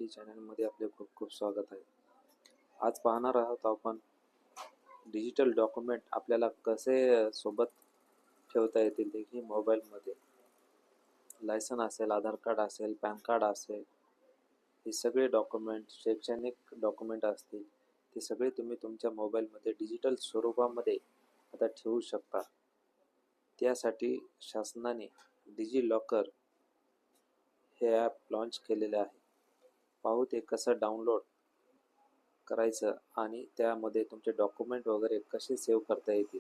मराठी चॅनलमध्ये आपले खूप खूप स्वागत आहे. आज पाहणार आहोत आपण डिजिटल डॉक्युमेंट आपल्याला कसे सोबत ठेवता येतील ते की मोबाईलमध्ये. लायसन असेल, आधार कार्ड असेल, पॅन कार्ड असेल, हे सगळे डॉक्युमेंट, शैक्षणिक डॉक्युमेंट असतील, ते सगळे तुम्ही तुमच्या मोबाईलमध्ये डिजिटल स्वरूपामध्ये आता ठेवू शकता. त्यासाठी शासनाने डिजी लॉकर हे ॲप लॉन्च केलेले आहे. पाहू ते कसं डाउनलोड करायचं आणि त्यामध्ये तुमचे डॉक्युमेंट वगैरे कसे सेव्ह करता येतील.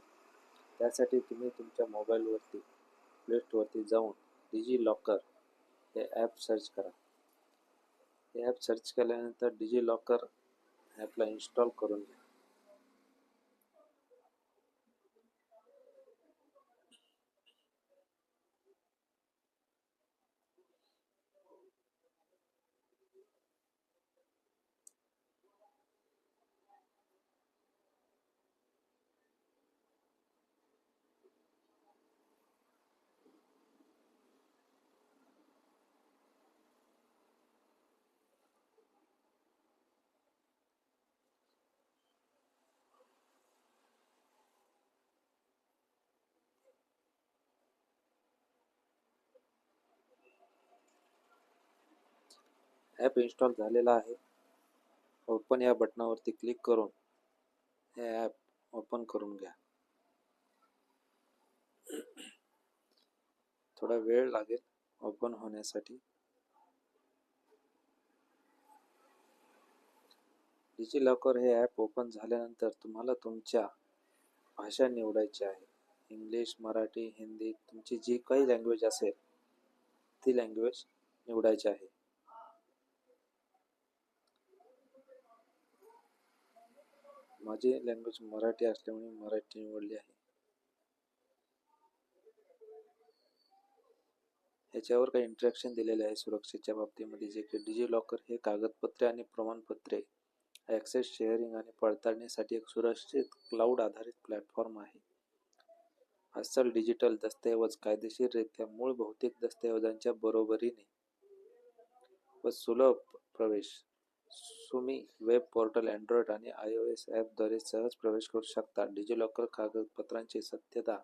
त्यासाठी तुम्ही तुमच्या मोबाईलवरती प्ले स्टोअरवरती जाऊन डिजी लॉकर हे ॲप सर्च करा. हे ॲप सर्च केल्यानंतर डिजी लॉकर ॲपला इन्स्टॉल करून घ्या. ॲप इन्स्टॉल झालेला आहे. ओपन या बटनावरती क्लिक करून हे ॲप ओपन करून घ्या. थोडा वेळ लागेल ओपन होण्यासाठी. डिजी लॉकर हे ॲप ओपन झाल्यानंतर तुम्हाला तुमच्या भाषा निवडायची आहे. इंग्लिश, मराठी, हिंदी, तुमची जी काही लँग्वेज असेल ती लँग्वेज निवडायची आहे. माझी लँग्वेज मराठी असल्यामुळे मराठी निवडली आहे. याच्यावर काही इंस्ट्रक्शन दिलेले आहे सुरक्षेच्या बाबतीमध्ये, जे की डिजी लॉकर हे कागदपत्रे आणि प्रमाणपत्रे ॲक्सेस, शेअरिंग आणि पडताळणीसाठी एक सुरक्षित क्लाउड आधारित प्लॅटफॉर्म आहे. अस्सल डिजिटल दस्तऐवज कायदेशीररित्या मूळ भौतिक दस्तऐवजांच्या बरोबरीने व सुलभ प्रवेश. तुम्ही वेब पोर्टल, अँड्रॉइड आणि iOS ॲपद्वारे सहज प्रवेश करू शकता. डिजी लॉकर कागदपत्रांची सत्यता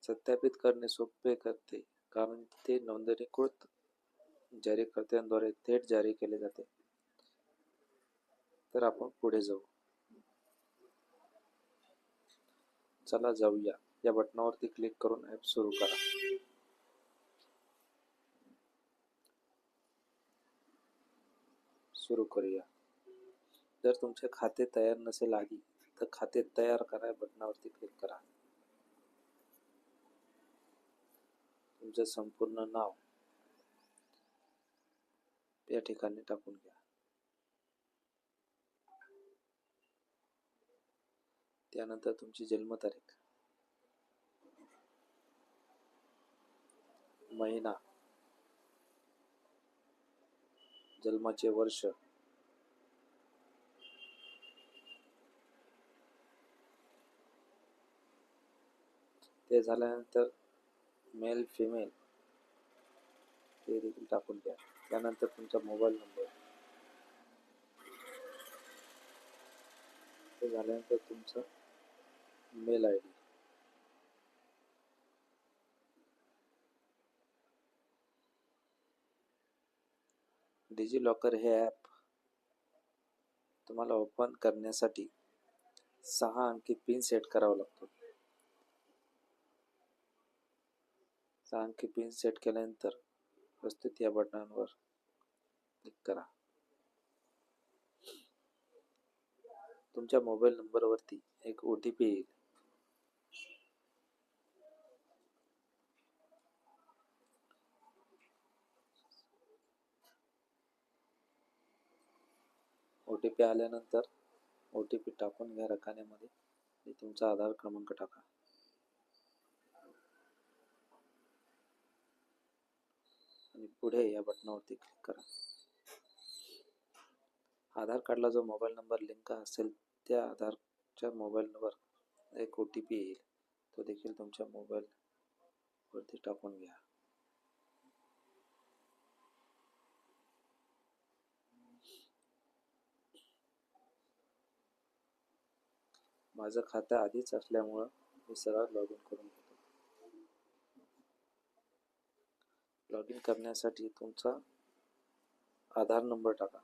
सत्यापित करणे सोपे करते, कारण ते नोंदणीकृत जारीकर्त्यांद्वारे थेट जारी केले जाते. तर आपण पुढे जाऊ. चला जाऊया. या बटनावरती क्लिक करून ॲप सुरू करा. सुरू करूया. जर तुमचे खाते तयार नसेल आधी, तर खाते तयार करा या बटनावरती क्लिक करा. तुमचं संपूर्ण नाव या ठिकाणी टाकून घ्या. त्यानंतर तुमची जन्मतारीख, महिना, जन्माचे वर्ष, ते झाल्यानंतर मेल, फिमेल ते देखील टाकून द्या. त्यानंतर तुमचा मोबाईल नंबर, ते झाल्यानंतर तुमचं मेल आय डी. डिजी लॉकर हे ॲप तुम्हाला ओपन करण्यासाठी 6 अंकी पिन सेट करावा लागतो. 6 अंकी पिन सेट केल्यानंतर प्रस्तुत या बटनावर क्लिक करा. तुमच्या मोबाईल नंबरवरती एक OTP येईल. OTP आल्यानंतर OTP टाकून घ्या रकान्यामध्ये आणि तुमचा आधार क्रमांक टाका. आणि पुढे या बटनावरती क्लिक करा. आधार कार्डला जो मोबाईल नंबर लिंक असेल त्या आधारच्या मोबाईलवर एक OTP येईल. तो देखील तुमच्या मोबाईलवरती टाकून घ्या. माझं खातं आधीच असल्यामुळं मी सरळ लॉग इन करून घेतो. लॉग इन करण्यासाठी तुमचा आधार नंबर टाका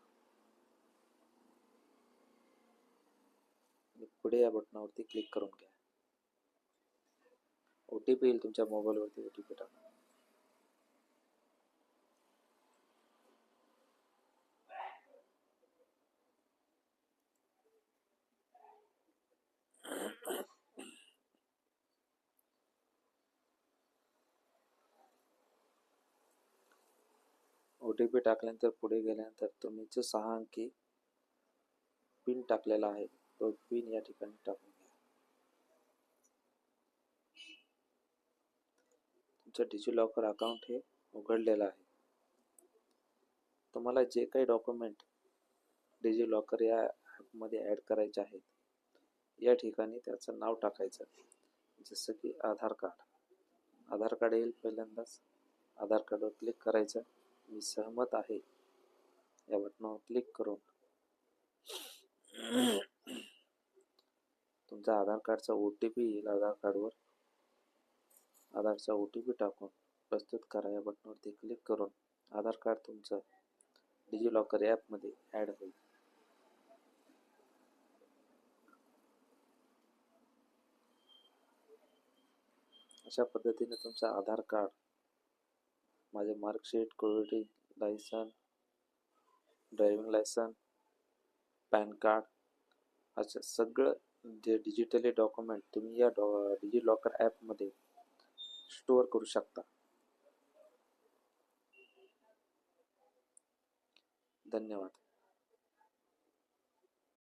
आणि पुढे या बटनावरती क्लिक करून घ्या. OTP येईल तुमच्या मोबाईलवरती, OTP टाका. OTP टाकल्यानंतर पुढे गेल्यानंतर तुम्ही जो 6 अंकी पिन टाकलेला आहे तो पिन या ठिकाणी टाकून घ्या. तुमचं डिजिलॉकर अकाउंट हे उघडलेलं आहे. तुम्हाला जे काही डॉक्युमेंट डिजिलॉकर या ॲपमध्ये ॲड करायचे आहेत, या ठिकाणी त्याचं नाव टाकायचं. जसं की आधार कार्ड येईल पहिल्यांदाच. आधार कार्डवर क्लिक करायचं. मी सहमत आहे या बटनावर क्लिक करून तुमचा आधार कार्डचा OTP येईल. आधार कार्डवर आधारचा OTP टाकून प्रस्तुत करा या बटनावरती क्लिक करून आधार कार्ड तुमचं डिजिलॉकर ॲपमध्ये ॲड होईल. अशा पद्धतीने तुमचं आधार कार्ड, माझे marksheet, Covid licence, driving licence, PAN card असं सगळं जे डिजिटली डॉक्युमेंट तुम्ही या डिजिलॉकर ॲपमध्ये स्टोअर करू शकता. धन्यवाद.